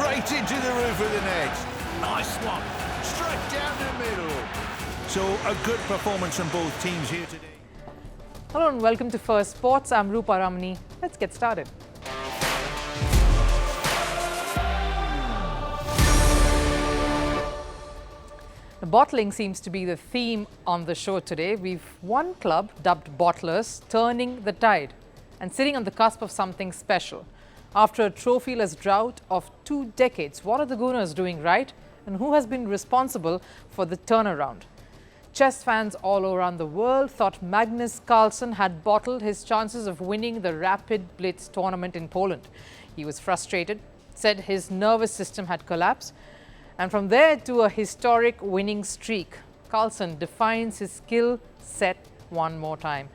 straight into the roof of the net. Nice one. Straight down the middle. So a good performance from both teams here today. Hello and welcome to Firstpost. I'm Rupha Ramani. Let's get started. The bottling seems to be the theme on the show today. We've one club dubbed Bottlers turning the tide and sitting on the cusp of something special. After a trophyless drought of 2 decades, what are the Gunners doing right and who has been responsible for the turnaround? Chess fans all around the world thought Magnus Carlsen had bottled his chances of winning the Rapid Blitz tournament in Poland. He was frustrated, said his nervous system had collapsed. And from there to a historic winning streak, Carlsen defines his skill set one more time.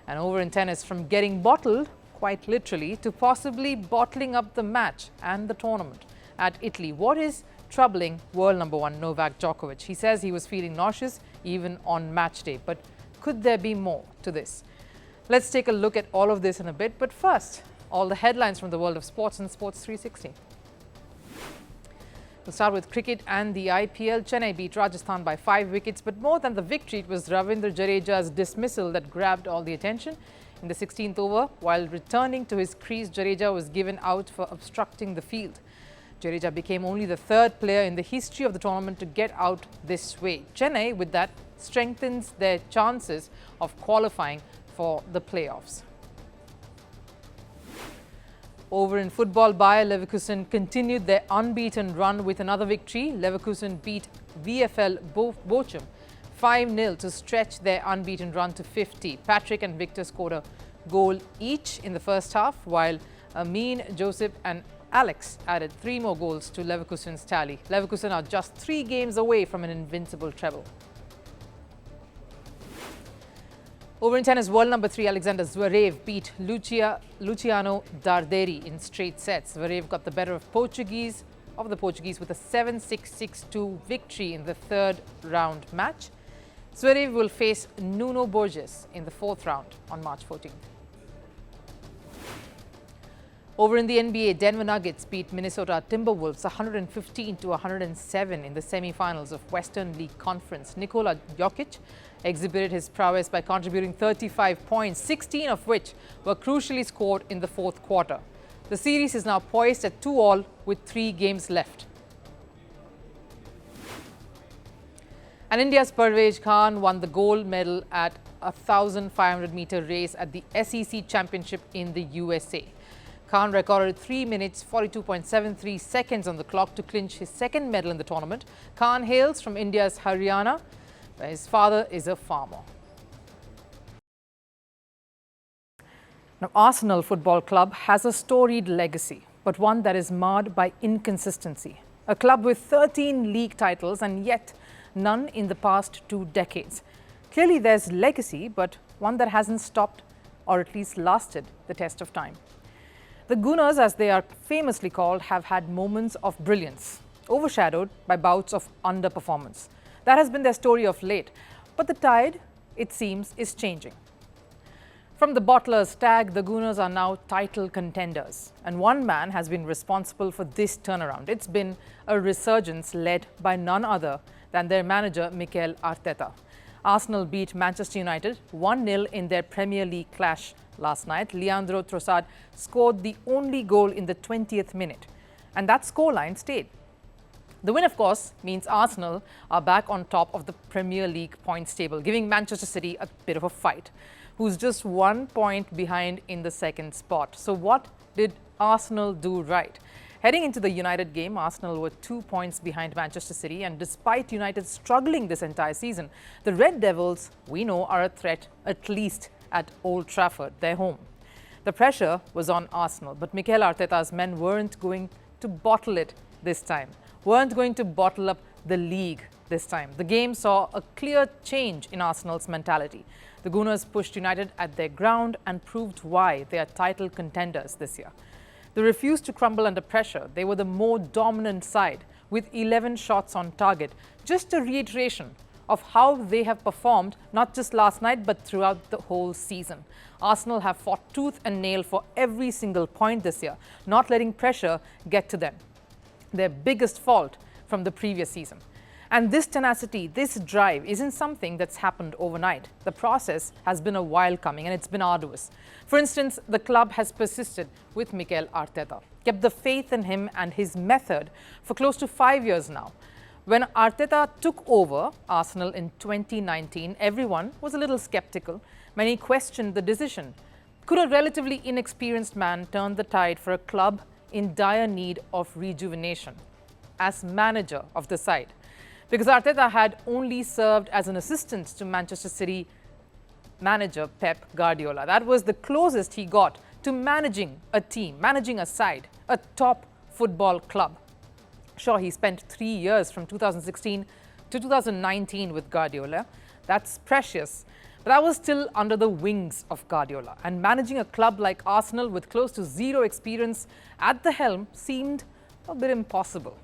And over in tennis, from getting bottled, quite literally, to possibly bottling up the match and the tournament at Italy. What is troubling world number 1 Novak Djokovic? He says he was feeling nauseous even on match day. But could there be more to this? Let's take a look at all of this in a bit. But first, all the headlines from the world of sports and Sports 360. We'll start with cricket and the IPL. Chennai beat Rajasthan by 5 wickets, but more than the victory, it was Ravindra Jadeja's dismissal that grabbed all the attention. In the 16th over, while returning to his crease, Jadeja was given out for obstructing the field. Jadeja became only the 3rd player in the history of the tournament to get out this way. Chennai, with that, strengthens their chances of qualifying for the playoffs. Over in football, Bayer Leverkusen continued their unbeaten run with another victory. Leverkusen beat VfL Bochum 5-0 to stretch their unbeaten run to 50. Patrick and Victor scored a goal each in the first half, while Amin, Joseph and Alex added 3 more goals to Leverkusen's tally. Leverkusen are just 3 games away from an invincible treble. Over in tennis, world number 3 Alexander Zverev beat Luciano Darderi in straight sets. Zverev got the better of the Portuguese with a 7-6-6-2 victory in the 3rd round match. Zverev will face Nuno Borges in the 4th round on March 14th. Over in the NBA, Denver Nuggets beat Minnesota Timberwolves 115-107 in the semi-finals of Western League Conference. Nikola Jokic exhibited his prowess by contributing 35 points, 16 of which were crucially scored in the 4th quarter. The series is now poised at 2-2 with 3 games left. And India's Parvez Khan won the gold medal at a 1,500-meter race at the SEC Championship in the USA. Khan recorded 3 minutes 42.73 seconds on the clock to clinch his 2nd medal in the tournament. Khan hails from India's Haryana, where his father is a farmer. Now, Arsenal Football Club has a storied legacy, but one that is marred by inconsistency. A club with 13 league titles and yet none in the past 2 decades. Clearly there's legacy, but one that hasn't stopped or at least lasted the test of time. The Gunners, as they are famously called, have had moments of brilliance, overshadowed by bouts of underperformance. That has been their story of late. But the tide, it seems, is changing. From the bottlers' tag, the Gunners are now title contenders. And one man has been responsible for this turnaround. It's been a resurgence led by none other than their manager, Mikel Arteta. Arsenal beat Manchester United 1-0 in their Premier League clash last night. Leandro Trossard scored the only goal in the 20th minute. And that scoreline stayed. The win, of course, means Arsenal are back on top of the Premier League points table, giving Manchester City a bit of a fight, who's just 1 point behind in the 2nd spot. So what did Arsenal do right? Heading into the United game, Arsenal were 2 points behind Manchester City, and despite United struggling this entire season, the Red Devils, we know, are a threat at least at Old Trafford, their home. The pressure was on Arsenal, but Mikel Arteta's men weren't going to bottle it this time, weren't going to bottle up the league this time. The game saw a clear change in Arsenal's mentality. The Gunners pushed United at their ground and proved why they are title contenders this year. They refused to crumble under pressure. They were the more dominant side with 11 shots on target. Just a reiteration of how they have performed not just last night but throughout the whole season. Arsenal have fought tooth and nail for every single point this year, not letting pressure get to them. their biggest fault from the previous season. And this tenacity, this drive isn't something that's happened overnight. The process has been a while coming and it's been arduous. For instance, the club has persisted with Mikel Arteta, kept the faith in him and his method for close to 5 years now. When Arteta took over Arsenal in 2019, everyone was a little skeptical. Many questioned the decision. Could a relatively inexperienced man turn the tide for a club in dire need of rejuvenation as manager of the side? Because Arteta had only served as an assistant to Manchester City manager Pep Guardiola. That was the closest he got to managing a team, managing a side, a top football club. Sure, he spent 3 years from 2016 to 2019 with Guardiola. That's precious. But that was still under the wings of Guardiola. And managing a club like Arsenal with close to zero experience at the helm seemed a bit impossible,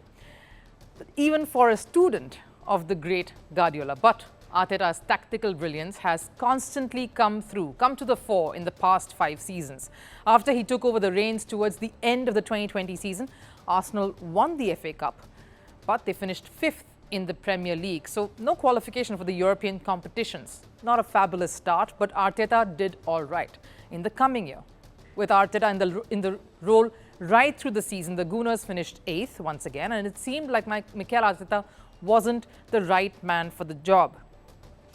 even for a student of the great Guardiola. But Arteta's tactical brilliance has constantly come to the fore in the past 5 seasons. After he took over the reins towards the end of the 2020 season, Arsenal won the FA Cup, but they finished 5th in the Premier League. So no qualification for the European competitions. Not a fabulous start, but Arteta did all right in the coming year. With Arteta in the role right through the season, the Gunners finished 8th once again, and it seemed like Mikel Arteta wasn't the right man for the job.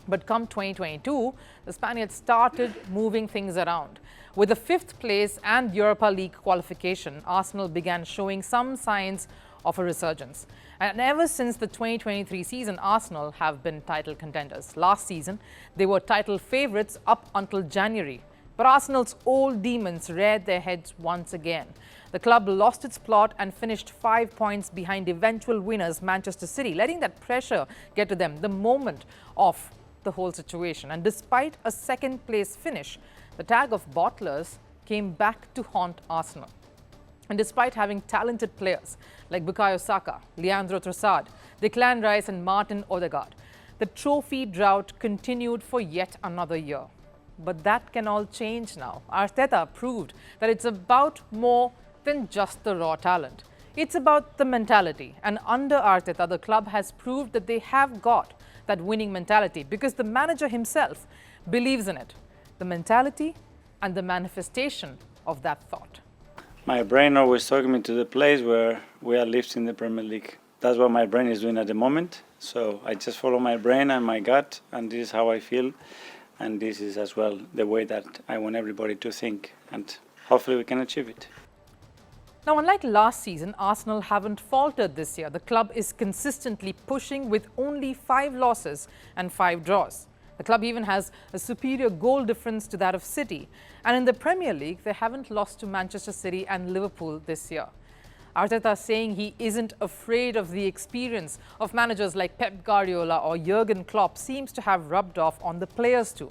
But come 2022, the Spaniards started moving things around. With the 5th place and Europa League qualification, Arsenal began showing some signs of a resurgence. And ever since the 2023 season, Arsenal have been title contenders. Last season, they were title favourites up until January. But Arsenal's old demons reared their heads once again. The club lost its plot and finished 5 points behind eventual winners Manchester City, letting that pressure get to them the moment of the whole situation. And despite a 2nd place finish, the tag of bottlers came back to haunt Arsenal. And despite having talented players like Bukayo Saka, Leandro Trossard, Declan Rice and Martin Odegaard, the trophy drought continued for yet another year. But that can all change now. Arteta proved that it's about more than just the raw talent. It's about the mentality. And under Arteta, the club has proved that they have got that winning mentality because the manager himself believes in it. The mentality and the manifestation of that thought. My brain always took me to the place where we are lifting the Premier League. That's what my brain is doing at the moment. So I just follow my brain and my gut, and this is how I feel. And this is as well the way that I want everybody to think, and hopefully we can achieve it. Now, unlike last season, Arsenal haven't faltered this year. The club is consistently pushing with only 5 losses and 5 draws. The club even has a superior goal difference to that of City. And in the Premier League, they haven't lost to Manchester City and Liverpool this year. Arteta saying he isn't afraid of the experience of managers like Pep Guardiola or Jurgen Klopp seems to have rubbed off on the players too.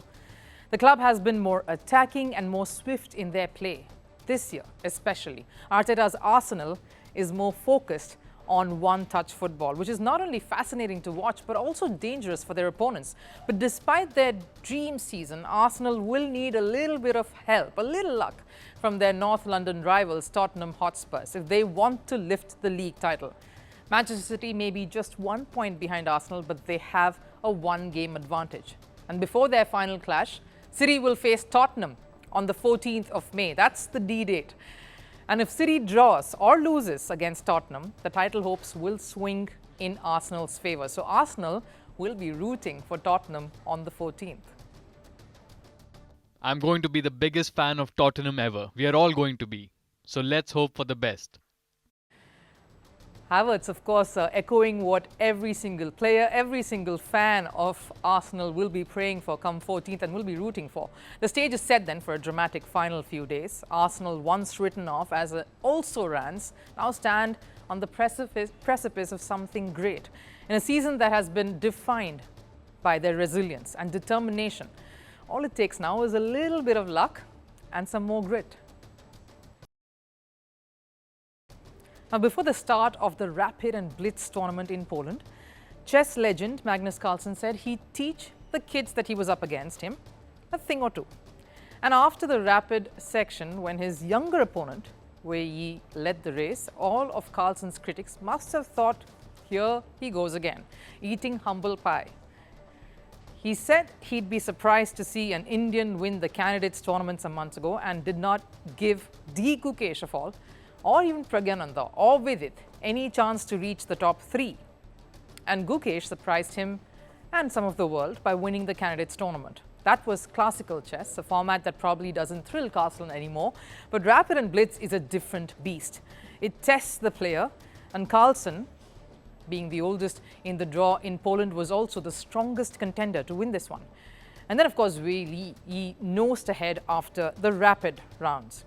The club has been more attacking and more swift in their play. This year especially, Arteta's Arsenal is more focused on one-touch football, which is not only fascinating to watch but also dangerous for their opponents. But despite their dream season, Arsenal will need a little bit of help, a little luck from their North London rivals Tottenham Hotspurs if they want to lift the league title. Manchester City may be just 1 point behind Arsenal, but they have a 1-game advantage. And before their final clash, City will face Tottenham on the 14th of May. That's the D-date. And if City draws or loses against Tottenham, the title hopes will swing in Arsenal's favour. So Arsenal will be rooting for Tottenham on the 14th. I'm going to be the biggest fan of Tottenham ever. We are all going to be. So let's hope for the best. Havertz, of course, echoing what every single player, every single fan of Arsenal will be praying for come 14th and will be rooting for. The stage is set then for a dramatic final few days. Arsenal, once written off as also-rans, now stand on the precipice of something great. In a season that has been defined by their resilience and determination, all it takes now is a little bit of luck and some more grit. Now, before the start of the Rapid and Blitz tournament in Poland, chess legend Magnus Carlsen said he'd teach the kids that he was up against him a thing or two. And after the Rapid section, when his younger opponent Wei Yi led the race, all of Carlsen's critics must have thought, here he goes again, eating humble pie. He said he'd be surprised to see an Indian win the candidates tournament some months ago and did not give D. Gukesh of all, or even Praggnanandhaa or Vidit any chance to reach the top 3. And Gukesh surprised him and some of the world by winning the candidates tournament. That was classical chess, a format that probably doesn't thrill Carlsen anymore, but Rapid and Blitz is a different beast. It tests the player, and Carlsen, being the oldest in the draw in Poland, was also the strongest contender to win this one. And then, of course, Wei Yi nosed ahead after the rapid rounds.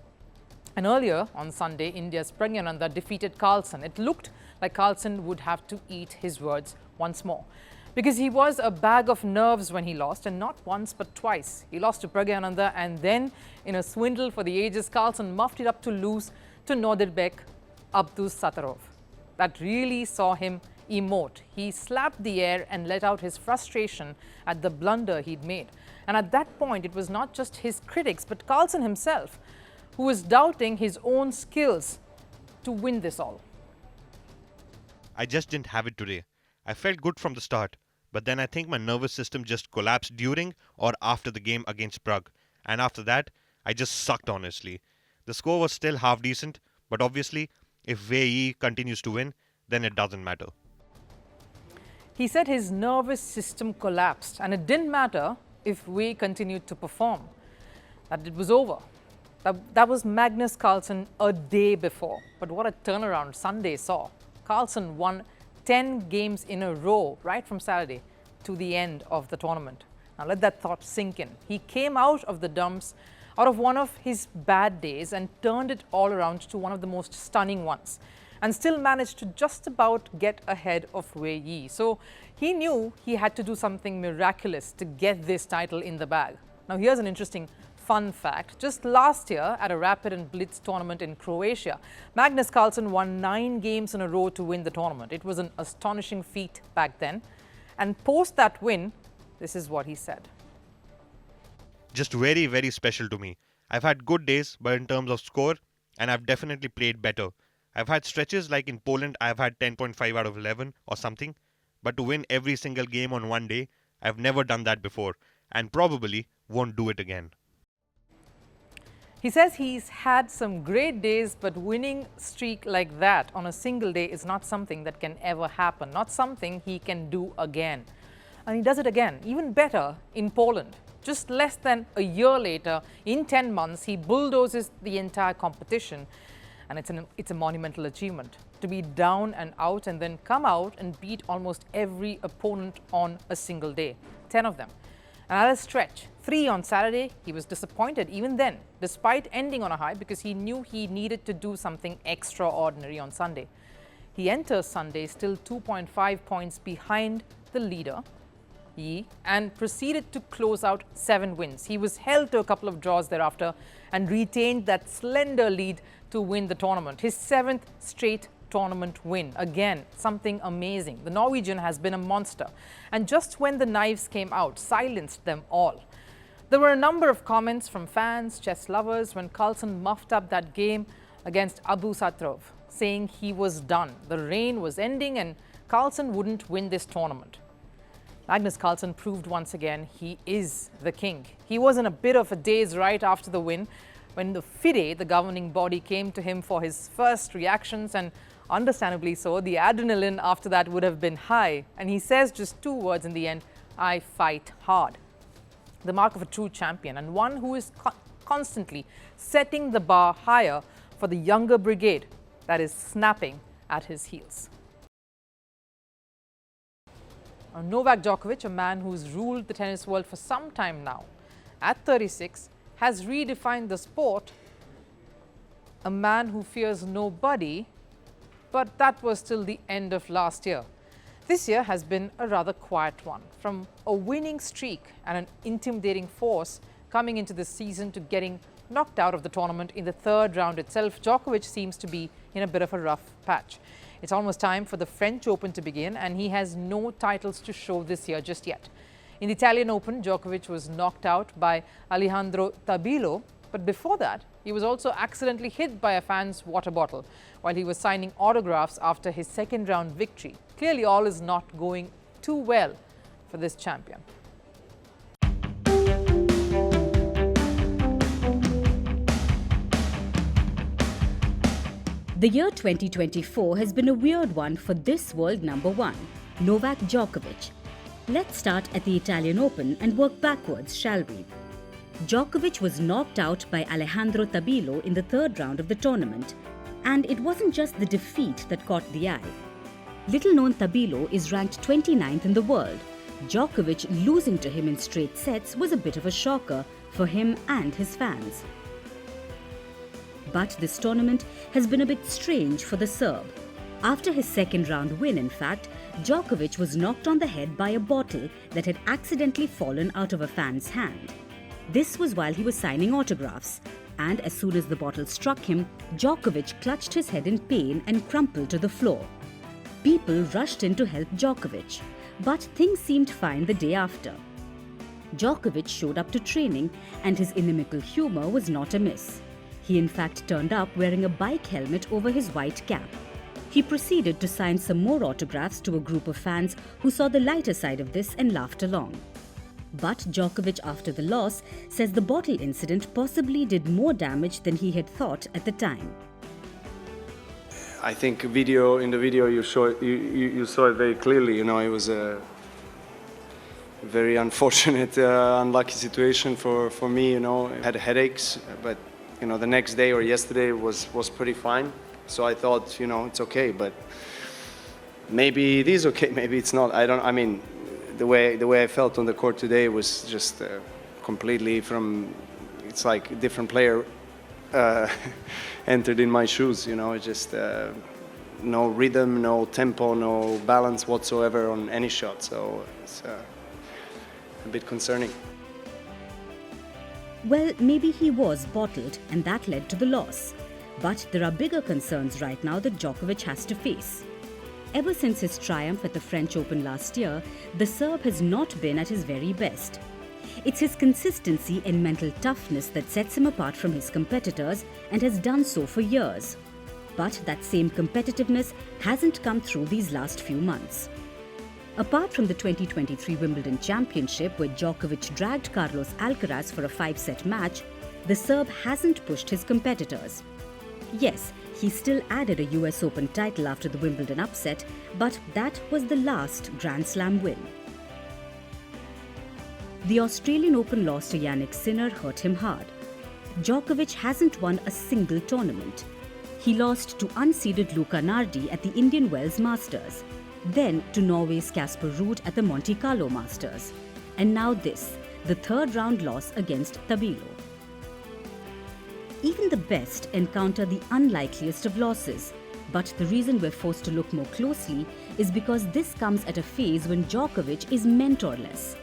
And earlier on Sunday, India's Praggnanandhaa defeated Carlsen. It looked like Carlsen would have to eat his words once more, because he was a bag of nerves when he lost, and not once but twice. He lost to Praggnanandhaa, and then in a swindle for the ages, Carlsen muffed it up to lose to Nodirbek, Abdusattorov. That really saw him emote. He slapped the air and let out his frustration at the blunder he'd made. And at that point, it was not just his critics, but Carlsen himself, who was doubting his own skills to win this all. I just didn't have it today. I felt good from the start, but then I think my nervous system just collapsed during or after the game against Prague. And after that, I just sucked, honestly. The score was still half decent, but obviously, if Wei Yi continues to win, then it doesn't matter. He said his nervous system collapsed, and it didn't matter if Wei continued to perform, that it was over. That was Magnus Carlsen a day before. But what a turnaround Sunday saw. Carlsen won 10 games in a row right from Saturday to the end of the tournament. Now let that thought sink in. He came out of the dumps, out of one of his bad days, and turned it all around to one of the most stunning ones, and still managed to just about get ahead of Wei Yi. So he knew he had to do something miraculous to get this title in the bag. Now here's an interesting fun fact. Just last year at a Rapid and Blitz tournament in Croatia, Magnus Carlsen won 9 games in a row to win the tournament. It was an astonishing feat back then. And post that win, this is what he said. Just very, very special to me. I've had good days, but in terms of score, and I've definitely played better. I've had stretches like in Poland, I've had 10.5 out of 11 or something. But to win every single game on one day, I've never done that before, and probably won't do it again. He says he's had some great days, but winning streak like that on a single day is not something that can ever happen, not something he can do again. And he does it again, even better, in Poland. Just less than a year later, in 10 months, he bulldozes the entire competition. And it's a monumental achievement to be down and out and then come out and beat almost every opponent on a single day, 10 of them. And at a stretch, 3 on Saturday, he was disappointed even then, despite ending on a high, because he knew he needed to do something extraordinary on Sunday. He enters Sunday still 2.5 points behind the leader, Yi, and proceeded to close out 7 wins. He was held to a couple of draws thereafter and retained that slender lead to win the tournament. His 7th straight tournament win. Again, something amazing. The Norwegian has been a monster. And just when the knives came out, silenced them all. There were a number of comments from fans, chess lovers, when Carlsen muffed up that game against Abdusattorov, saying he was done. The reign was ending and Carlsen wouldn't win this tournament. Magnus Carlsen proved once again he is the king. He was in a bit of a daze right after the win when the FIDE, the governing body, came to him for his first reactions, and understandably so, the adrenaline after that would have been high. And he says just 2 words in the end: I fight hard. The mark of a true champion, and one who is constantly setting the bar higher for the younger brigade that is snapping at his heels. Novak Djokovic, a man who's ruled the tennis world for some time now, at 36, has redefined the sport. A man who fears nobody, but that was till the end of last year. This year has been a rather quiet one. From a winning streak and an intimidating force coming into this season to getting knocked out of the tournament in the 3rd round itself, Djokovic seems to be in a bit of a rough patch. It's almost time for the French Open to begin, and he has no titles to show this year just yet. In the Italian Open, Djokovic was knocked out by Alejandro Tabilo But before that, he was also accidentally hit by a fan's water bottle while he was signing autographs after his second round victory. Clearly, all is not going too well for this champion. The year 2024 has been a weird one for this world number one, Novak Djokovic. Let's start at the Italian Open and work backwards, shall we? Djokovic was knocked out by Alejandro Tabilo in the third round of the tournament, and it wasn't just the defeat that caught the eye. Little-known Tabilo is ranked 29th in the world. Djokovic losing to him in straight sets was a bit of a shocker for him and his fans. But this tournament has been a bit strange for the Serb. After his second round win, in fact, Djokovic was knocked on the head by a bottle that had accidentally fallen out of a fan's hand. This was while he was signing autographs, and as soon as the bottle struck him, Djokovic clutched his head in pain and crumpled to the floor. People rushed in to help Djokovic, but things seemed fine the day after. Djokovic showed up to training, and his inimical humour was not amiss. He in fact turned up wearing a bike helmet over his white cap. He proceeded to sign some more autographs to a group of fans who saw the lighter side of this and laughed along. But Djokovic, after the loss, says the bottle incident possibly did more damage than he had thought at the time. I think in the video you saw it very clearly. You know, it was a very unfortunate, unlucky situation for me. You know, I had headaches, but you know, the next day or yesterday was pretty fine. So I thought, you know, it's okay, but maybe it is okay, maybe it's not. I mean, the way I felt on the court today was just completely from. It's like a different player entered in my shoes. You know, it's just no rhythm, no tempo, no balance whatsoever on any shot. So it's a bit concerning. Well, maybe he was bottled and that led to the loss. But there are bigger concerns right now that Djokovic has to face. Ever since his triumph at the French Open last year, the Serb has not been at his very best. It's his consistency and mental toughness that sets him apart from his competitors and has done so for years. But that same competitiveness hasn't come through these last few months. Apart from the 2023 Wimbledon Championship, where Djokovic dragged Carlos Alcaraz for a 5-set match, the Serb hasn't pushed his competitors. Yes, he still added a US Open title after the Wimbledon upset, but that was the last Grand Slam win. The Australian Open loss to Jannik Sinner hurt him hard. Djokovic hasn't won a single tournament. He lost to unseeded Luca Nardi at the Indian Wells Masters, then to Norway's Casper Ruud at the Monte Carlo Masters, and now this, the third round loss against Tabilo. Even the best encounter the unlikeliest of losses, but the reason we're forced to look more closely is because this comes at a phase when Djokovic is mentorless.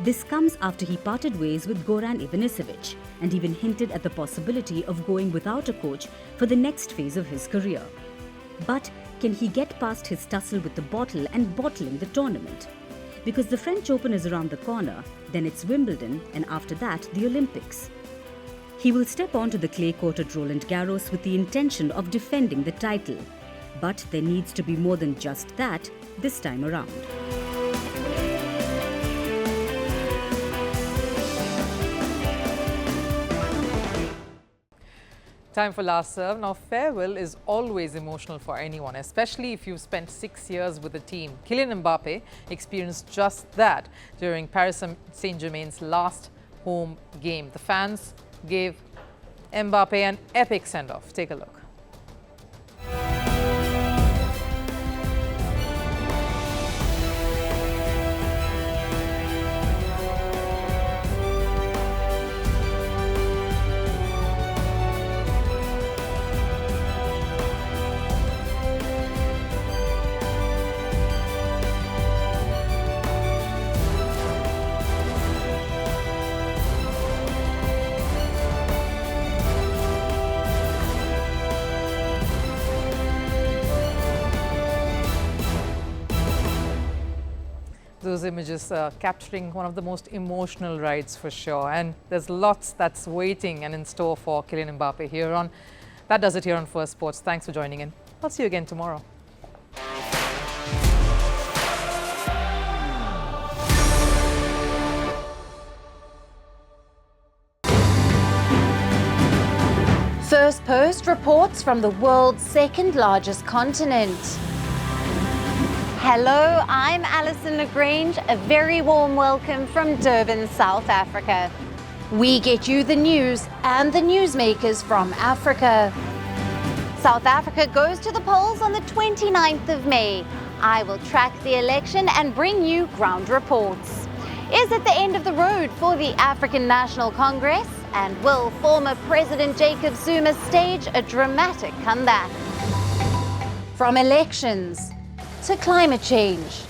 This comes after he parted ways with Goran Ivanisevic and even hinted at the possibility of going without a coach for the next phase of his career. But can he get past his tussle with the bottle and bottling the tournament? Because the French Open is around the corner, then it's Wimbledon, and after that, the Olympics. He will step onto the clay-coated Roland Garros with the intention of defending the title. But there needs to be more than just that this time around. Time for last serve. Now, farewell is always emotional for anyone, especially if you've spent 6 years with the team. Kylian Mbappe experienced just that during Paris Saint-Germain's last home game. The fans gave Mbappe an epic send-off. Take a look. those images capturing one of the most emotional rides for sure. And there's lots that's waiting and in store for Kylian Mbappe here on. That does it here on Firstpost. Thanks for joining in. I'll see you again tomorrow. Firstpost reports from the world's second largest continent. Hello, I'm Alison Lagrange. A very warm welcome from Durban, South Africa. We get you the news and the newsmakers from Africa. South Africa goes to the polls on the 29th of May. I will track the election and bring you ground reports. Is it the end of the road for the African National Congress? And will former President Jacob Zuma stage a dramatic comeback? From elections to climate change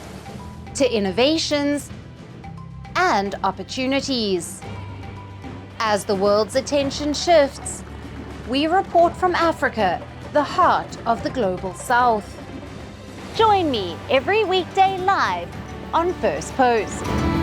to innovations and opportunities. As the world's attention shifts, we report from Africa, the heart of the global south. Join me every weekday live on Firstpost.